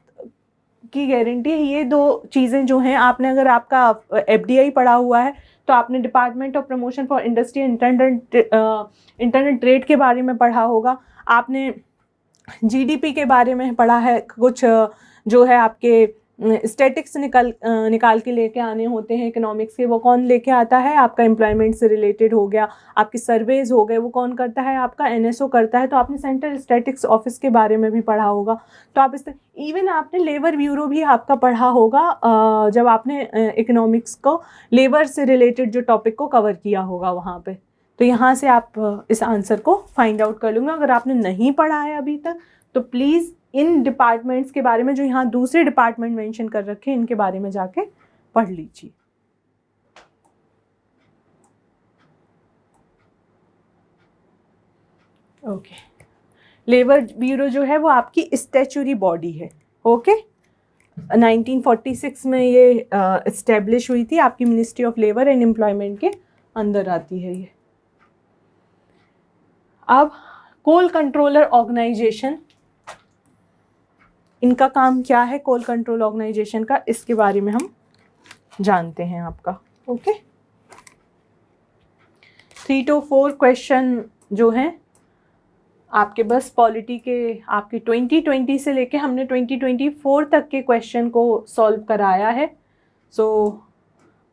की गारंटी है। ये दो चीज़ें जो हैं आपने, अगर आपका FDI पढ़ा हुआ है तो आपने department of promotion for industry internal trade के बारे में पढ़ा होगा, आपने GDP के बारे में पढ़ा है, कुछ जो है आपके स्टैटिक्स निकाल के लेके आने होते हैं इकोनॉमिक्स के, वो कौन लेके आता है, आपका एम्प्लॉयमेंट से रिलेटेड हो गया, आपकी सर्वेज हो गए, वो कौन करता है, आपका NSO करता है। तो आपने सेंट्रल स्टैटिक्स ऑफिस के बारे में भी पढ़ा होगा। तो आप इवन आपने लेबर ब्यूरो भी आपका पढ़ा होगा जब आपने इकोनॉमिक्स को लेबर से रिलेटेड जो टॉपिक को कवर किया होगा वहाँ पे। तो यहाँ से आप इस आंसर को फाइंड आउट कर लूँगा। अगर आपने नहीं पढ़ा है अभी तक तो प्लीज़ इन डिपार्टमेंट्स के बारे में जो यहाँ दूसरे डिपार्टमेंट मेंशन कर रखे हैं इनके बारे में जाके पढ़ लीजिए। ओके, लेबर ब्यूरो जो है वो आपकी स्टैच्यूरी बॉडी है। ओके, 1946 में ये इस्टेब्लिश हुई थी, आपकी ministry of labour and employment के अंदर आती है ये। अब कोल कंट्रोलर ऑर्गेनाइजेशन, इनका काम क्या है, कोल कंट्रोल ऑर्गेनाइजेशन का, इसके बारे में हम जानते हैं आपका। ओके, 3 to 4 क्वेश्चन जो हैं आपके बस पॉलिटी के, आपके 2020 से लेके हमने 2024 तक के क्वेश्चन को सॉल्व कराया है। सो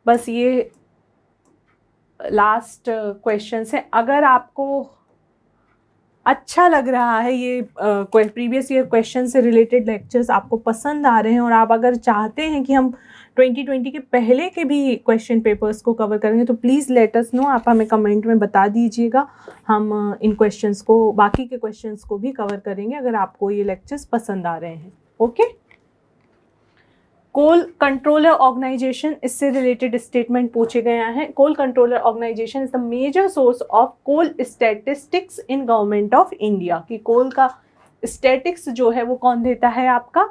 बस ये लास्ट क्वेश्चन है। अगर आपको अच्छा लग रहा है ये प्रीवियस ईयर क्वेश्चन से रिलेटेड लेक्चर्स आपको पसंद आ रहे हैं और आप अगर चाहते हैं कि हम 2020 के पहले के भी क्वेश्चन पेपर्स को कवर करेंगे तो प्लीज़ लेट अस नो, आप हमें कमेंट में बता दीजिएगा। हम इन क्वेश्चंस को, बाकी के क्वेश्चंस को भी कवर करेंगे अगर आपको ये लेक्चर्स पसंद आ रहे हैं। ओके, कोल कंट्रोलर ऑर्गेनाइजेशन, इससे रिलेटेड स्टेटमेंट पूछे गए हैं। Coal controller organisation is the major source of coal statistics in government of India. कि कोल का स्टैटिक्स जो है वो कौन देता है, आपका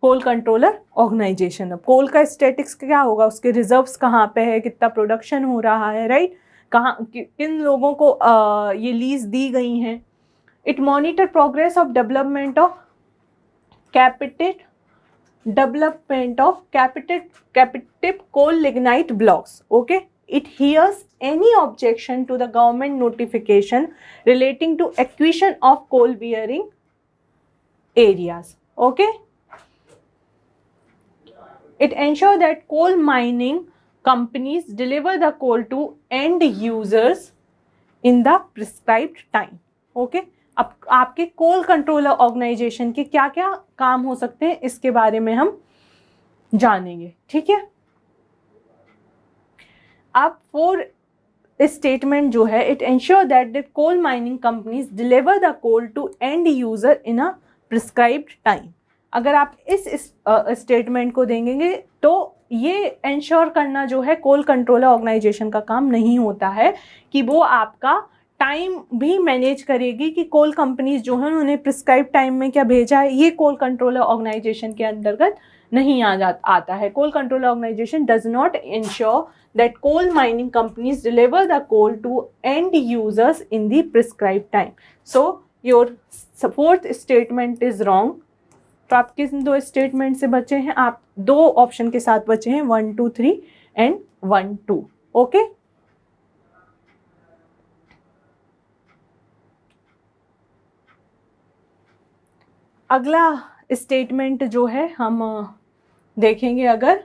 कोल कंट्रोलर ऑर्गेनाइजेशन। अब कोल का स्टैटिक्स क्या होगा, उसके रिजर्व्स कहाँ पे है, कितना प्रोडक्शन हो रहा है, राइट, कहाँ किन लोगों को ये लीज दी गई हैं। It monitor progress of development of captive coal lignite blocks. Okay, it hears any objection to the government notification relating to acquisition of coal bearing areas. Okay, it ensures that coal mining companies deliver the coal to end users in the prescribed time. Okay, अब आपके कोल controller organisation के क्या क्या काम हो सकते हैं इसके बारे में हम जानेंगे, ठीक है। अब 4 स्टेटमेंट जो है, it ensure that the coal mining companies deliver the coal to end user in a prescribed time. अगर आप इस स्टेटमेंट को देंगे तो ये एंश्योर करना जो है कोल कंट्रोलर ऑर्गेनाइजेशन का काम नहीं होता है कि वो आपका टाइम भी मैनेज करेगी कि कोल कंपनीज जो है उन्होंने प्रिस्क्राइब टाइम में क्या भेजा है, ये कोल कंट्रोलर ऑर्गेनाइजेशन के अंतर्गत नहीं आता है. Coal controller organisation does not ensure that coal mining companies deliver the coal to end users in the prescribed time. So your fourth statement is wrong. तो आप किस दो स्टेटमेंट से बचे हैं? आप दो ऑप्शन के साथ बचे हैं, 1 2 3 एंड 1 2. ओके, अगला स्टेटमेंट जो है हम देखेंगे. अगर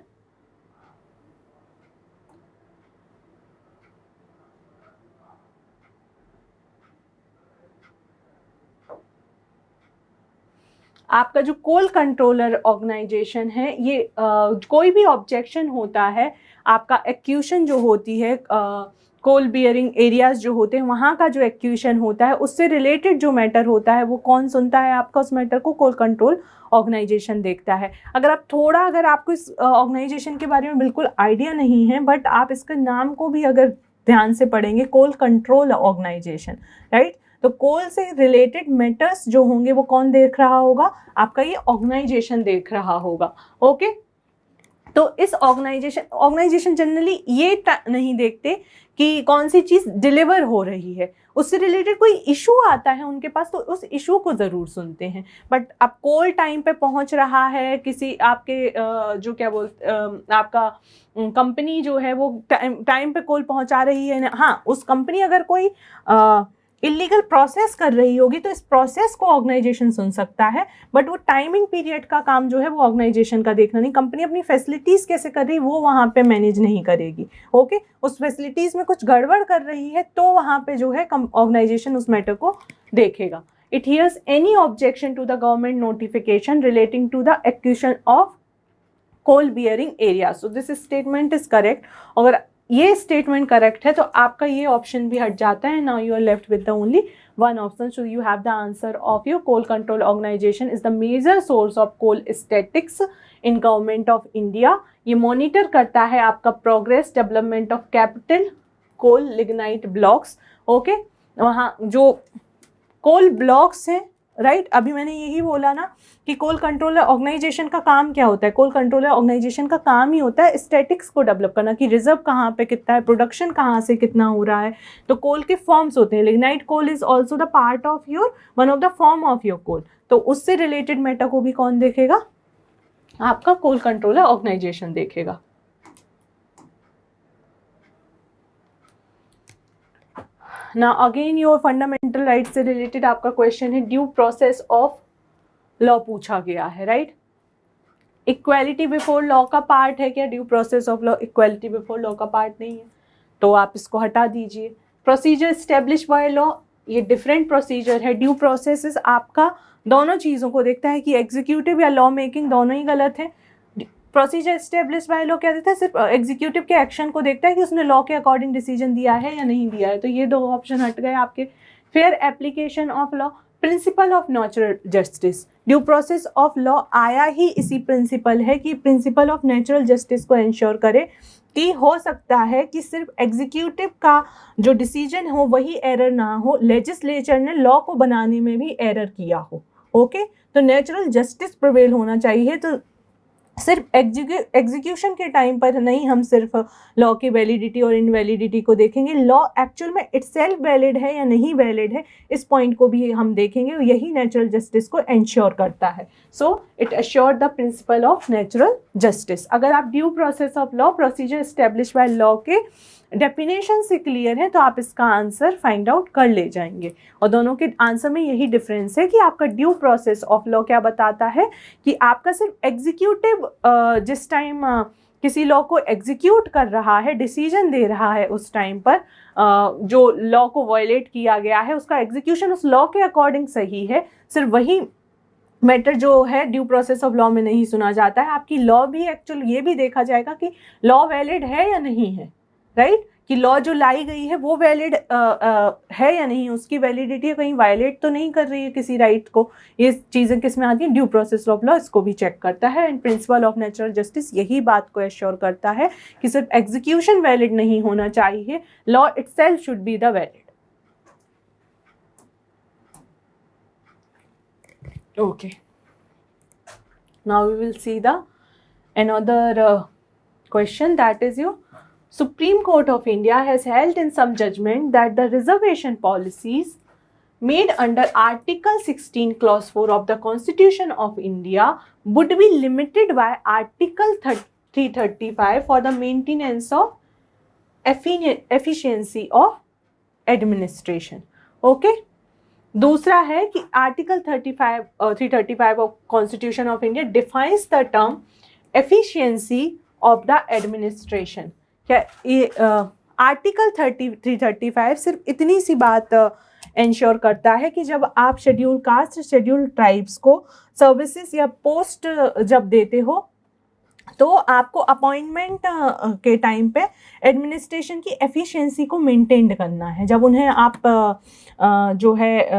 आपका जो कोल कंट्रोलर ऑर्गेनाइजेशन है, ये कोई भी ऑब्जेक्शन होता है, आपका एक्यूशन जो होती है, कोल बियरिंग एरियाज जो होते हैं वहाँ का जो एक्यूशन होता है, उससे रिलेटेड जो मैटर होता है वो कौन सुनता है? आपका उस मैटर को कोल कंट्रोल ऑर्गेनाइजेशन देखता है. अगर आपको इस ऑर्गेनाइजेशन के बारे में बिल्कुल आइडिया नहीं है, बट आप इसके नाम को भी अगर ध्यान से पढ़ेंगे, कोल कंट्रोल ऑर्गेनाइजेशन, राइट, तो कोल से रिलेटेड मैटर्स जो होंगे वो कौन देख रहा होगा? आपका ये ऑर्गेनाइजेशन देख रहा होगा. ओके, तो इस ऑर्गेनाइजेशन जनरली ये नहीं देखते कि कौन सी चीज़ डिलीवर हो रही है, उससे रिलेटेड कोई इशू आता है उनके पास तो उस इशू को ज़रूर सुनते हैं. बट अब कोल टाइम पे पहुंच रहा है, किसी आपके जो क्या बोलते आपका कंपनी जो है वो टाइम पे कोल पहुंचा रही है, हाँ, उस कंपनी अगर कोई इलीगल प्रोसेस कर रही होगी तो इस प्रोसेस को ऑर्गेनाइजेशन सुन सकता है, बट वो टाइमिंग पीरियड का काम जो है वो ऑर्गेनाइजेशन का देखना नहीं. कंपनी अपनी फैसिलिटीज़ कैसे कर रही है वो वहाँ पे मैनेज नहीं करेगी. ओके, उस फैसिलिटीज़ में कुछ गड़बड़ कर रही है तो वहाँ पे जो है ऑर्गेनाइजेशन उस मैटर को देखेगा. It hears any objection to the government notification relating to the acquisition of coal bearing area. So this statement is correct. अगर ये स्टेटमेंट करेक्ट है तो आपका ये ऑप्शन भी हट जाता है. Now you are left with the only one option. So you have the answer of your coal control organisation is the major source of coal statistics in government of India. ये monitor करता है आपका progress development of capital coal lignite blocks. Okay, वहाँ जो coal blocks हैं, right, अभी मैंने यही बोला ना कि कोल कंट्रोलर ऑर्गेनाइजेशन का काम क्या होता है? कोल कंट्रोलर ऑर्गेनाइजेशन का काम ही होता है स्टैटिक्स को डेवलप करना, कि रिजर्व कहाँ पे कितना है, प्रोडक्शन कहाँ से कितना हो रहा है. तो कोल के फॉर्म्स होते हैं. Lignite coal is also the part of your one of the form of your coal. तो उससे रिलेटेड मैटर को भी कौन देखेगा? आपका कोल कंट्रोलर ऑर्गेनाइजेशन देखेगा. ना अगेन योर फंडामेंटल राइट से रिलेटेड आपका क्वेश्चन है, ड्यू प्रोसेस ऑफ लॉ पूछा गया है, राइट. इक्वालिटी बिफोर लॉ का पार्ट है क्या due process of law? Equality before law का पार्ट नहीं है, तो आप इसको हटा दीजिए. प्रोसीजर एस्टेब्लिश बाय लॉ, ये डिफरेंट प्रोसीजर है. ड्यू प्रोसेस आपका दोनों चीज़ों को देखता है कि एग्जीक्यूटिव या लॉ मेकिंग दोनों ही गलत है. प्रोसीजर एस्टेब्लिश बाय लॉ क्या देता है? सिर्फ एग्जीक्यूटिव के एक्शन को देखता है कि उसने लॉ के अकॉर्डिंग डिसीजन दिया है या नहीं दिया है. तो ये दो ऑप्शन हट गए आपके. Fair application of law, principle of natural justice. Due process of law आया ही इसी प्रिंसिपल है कि प्रिंसिपल ऑफ नेचुरल जस्टिस को इंश्योर करे कि हो सकता है कि सिर्फ एग्जीक्यूटिव का जो डिसीजन हो वही एरर ना हो, लेजिस्लेचर ने लॉ को बनाने में भी एरर किया हो. ओके, तो नेचुरल जस्टिस प्रिवेल होना चाहिए. तो सिर्फ एग्जीक्यूशन के टाइम पर नहीं हम सिर्फ लॉ की वैलिडिटी और इनवैलिडिटी को देखेंगे, लॉ एक्चुअल में इटसेल्फ वैलिड है या नहीं वैलिड है, इस पॉइंट को भी हम देखेंगे. यही नेचुरल जस्टिस को इंश्योर करता है. So it assure the principle of natural justice. अगर आप due process of law, procedure establish by law के डेफिनेशन से क्लियर है तो आप इसका आंसर फाइंड आउट कर ले जाएंगे. और दोनों के आंसर में यही डिफरेंस है कि आपका ड्यू प्रोसेस ऑफ लॉ क्या बताता है कि आपका सिर्फ एग्जीक्यूटिव जिस टाइम किसी लॉ को एग्जीक्यूट कर रहा है, डिसीजन दे रहा है, उस टाइम पर जो लॉ को वायलेट किया गया है उसका एग्जीक्यूशन उस लॉ के अकॉर्डिंग सही है, सिर्फ वही मैटर जो है ड्यू प्रोसेस ऑफ लॉ में नहीं सुना जाता है. आपकी लॉ भी एक्चुअल ये भी देखा जाएगा कि लॉ वैलिड है या नहीं है, राइट, कि लॉ जो लाई गई है वो वैलिड है या नहीं, उसकी वैलिडिटी कहीं वायलेट तो नहीं कर रही है किसी राइट को. ये चीज़ें किस में आती हैं? ड्यू प्रोसेस ऑफ लॉ इसको भी चेक करता है. And principle of natural justice यही बात को एश्योर करता है कि सिर्फ एग्जीक्यूशन वैलिड नहीं होना चाहिए, law itself should be the valid. Okay. Now we will see the another question, that is your Supreme Court of India has held in some judgment that the reservation policies made under Article 16 Clause 4 of the Constitution of India would be limited by Article 335 for the maintenance of efficiency of administration. Okay. दूसरा है कि article 335 of constitution of India defines the term efficiency of the administration. क्या ये article 335 सिर्फ इतनी सी बात ensure करता है कि जब आप शेड्यूल कास्ट शेड्यूल ट्राइब्स को सर्विसेज या पोस्ट जब देते हो तो आपको अपॉइंटमेंट के टाइम पे एडमिनिस्ट्रेशन की एफिशिएंसी को मेंटेन करना है. जब उन्हें आप जो है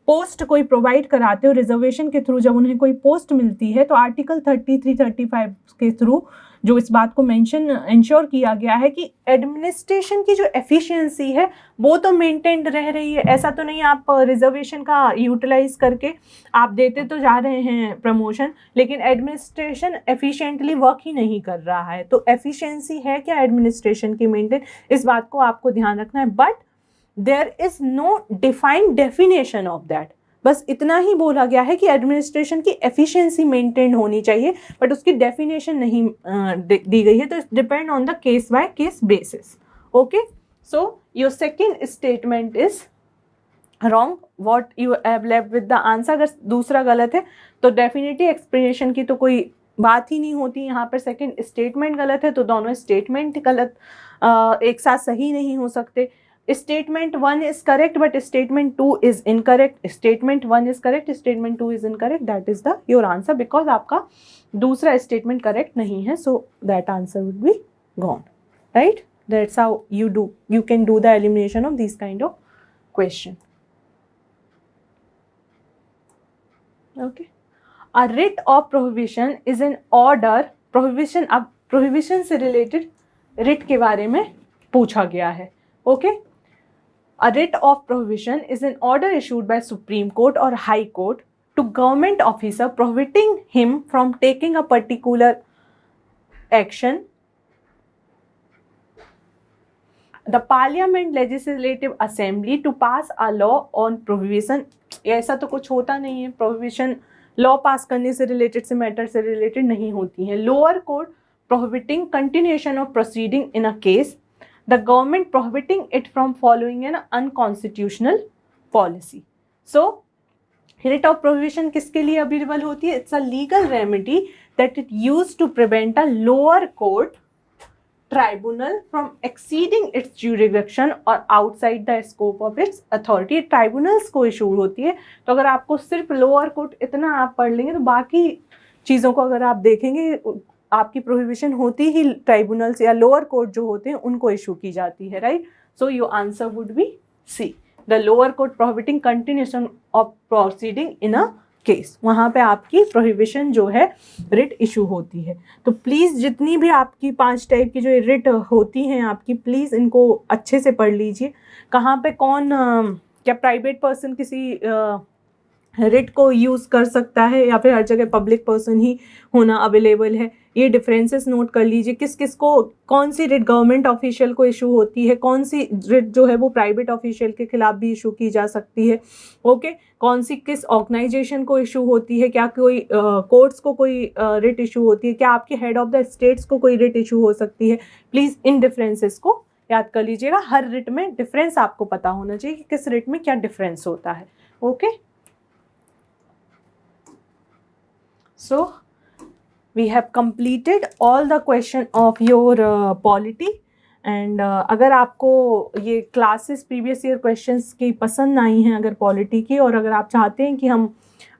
पोस्ट कोई प्रोवाइड कराते हो रिजर्वेशन के थ्रू, जब उन्हें कोई पोस्ट मिलती है तो आर्टिकल 33-35 के थ्रू जो इस बात को मेंशन इंश्योर किया गया है कि एडमिनिस्ट्रेशन की जो एफिशिएंसी है वो तो मेंटेन्ड रह रही है. ऐसा तो नहीं आप रिजर्वेशन का यूटिलाइज करके आप देते तो जा रहे हैं प्रमोशन, लेकिन एडमिनिस्ट्रेशन एफिशिएंटली वर्क ही नहीं कर रहा है. तो एफिशिएंसी है क्या एडमिनिस्ट्रेशन की मेंटेन, इस बात को आपको ध्यान रखना है. But there is no defined definition of that. बस इतना ही बोला गया है कि एडमिनिस्ट्रेशन की एफिशिएंसी मेंटेन होनी चाहिए, बट उसकी डेफिनेशन नहीं दी गई है. तो depend on the case by case basis. Okay, so your second statement is wrong. What you have left with the answer, अगर दूसरा गलत है तो डेफिनेटली एक्सप्लेनेशन की तो कोई बात ही नहीं होती. यहाँ पर सेकंड स्टेटमेंट गलत है तो दोनों स्टेटमेंट गलत एक साथ सही नहीं हो सकते. Statement 1 is correct, but statement 2 is incorrect. Statement 1 is correct, statement 2 is incorrect. That is the your answer, because आपका दूसरा statement correct नहीं है, so that answer would be gone. Right? That's how you can do the elimination of these kind of question. Okay. A writ of prohibition is an order. Prohibition, अब prohibition से related writ के बारे में पूछा गया है. Okay. A writ of prohibition is an order issued by Supreme Court or High Court to government officer prohibiting him from taking a particular action. The Parliament Legislative Assembly to pass a law on prohibition. ऐसा तो कुछ होता नहीं है. Prohibition law pass करने से related से matter से related नहीं होती है. Lower court prohibiting continuation of proceeding in a case. The government prohibiting it from following an unconstitutional policy. So, writ of prohibition किसके लिए available होती है? It's a legal remedy that it used to prevent a lower court tribunal from exceeding its jurisdiction or outside the scope of its authority. Tribunals को issue होती है. तो अगर आपको सिर्फ lower court इतना आप पढ़ लेंगे तो बाकी चीज़ों को अगर आप देखेंगे आपकी प्रोहिबिशन होती ही ट्राइब्यूनल्स या लोअर कोर्ट जो होते हैं उनको इशू की जाती है. Right. So your answer would be C, the lower court prohibiting continuation of proceeding in a case. वहाँ पे आपकी प्रोहिबिशन जो है रिट इशू होती है. तो प्लीज़ जितनी भी आपकी 5 टाइप की जो रिट होती हैं आपकी, प्लीज़ इनको अच्छे से पढ़ लीजिए. कहाँ पे कौन क्या प्राइवेट पर्सन किसी रिट को यूज़ कर सकता है या फिर हर जगह पब्लिक पर्सन ही होना अवेलेबल है, ये डिफरेंसेस नोट कर लीजिए. किस किस को कौन सी रिट गवर्नमेंट ऑफिशियल को इशू होती है, कौन सी रिट जो है वो प्राइवेट ऑफिशियल के खिलाफ भी इशू की जा सकती है. ओके. कौन सी किस ऑर्गेनाइजेशन को इशू होती है, क्या कोई कोर्ट्स को कोई रिट इशू होती है, क्या आपके हेड ऑफ द स्टेट्स को कोई रिट इशू हो सकती है. प्लीज़ इन डिफरेंसेस को याद कर लीजिएगा. हर रिट में डिफरेंस आपको पता होना चाहिए कि किस रिट में क्या डिफरेंस होता है. Okay. So, we have completed all the question of your polity and अगर आपको ये क्लासेस प्रीवियस ईयर क्वेश्चंस की पसंद आई हैं अगर पॉलिटी की, और अगर आप चाहते हैं कि हम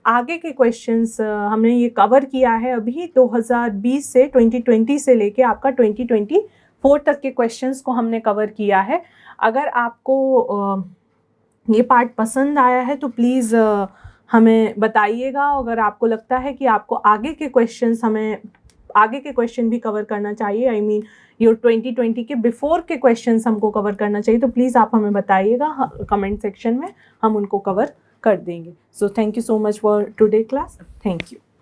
आगे के क्वेश्चंस हमने ये कवर किया है अभी 2020 से 2020 से लेके आपका 2024 तक के क्वेश्चंस को हमने कवर किया है. अगर आपको ये पार्ट पसंद आया है तो प्लीज़ हमें बताइएगा. अगर आपको लगता है कि आपको आगे के क्वेश्चन भी कवर करना चाहिए, आई मीन योर 2020 के बिफोर के क्वेश्चंस हमको कवर करना चाहिए, तो प्लीज़ आप हमें बताइएगा कमेंट सेक्शन में, हम उनको कवर कर देंगे. So thank you so much for today class. Thank you.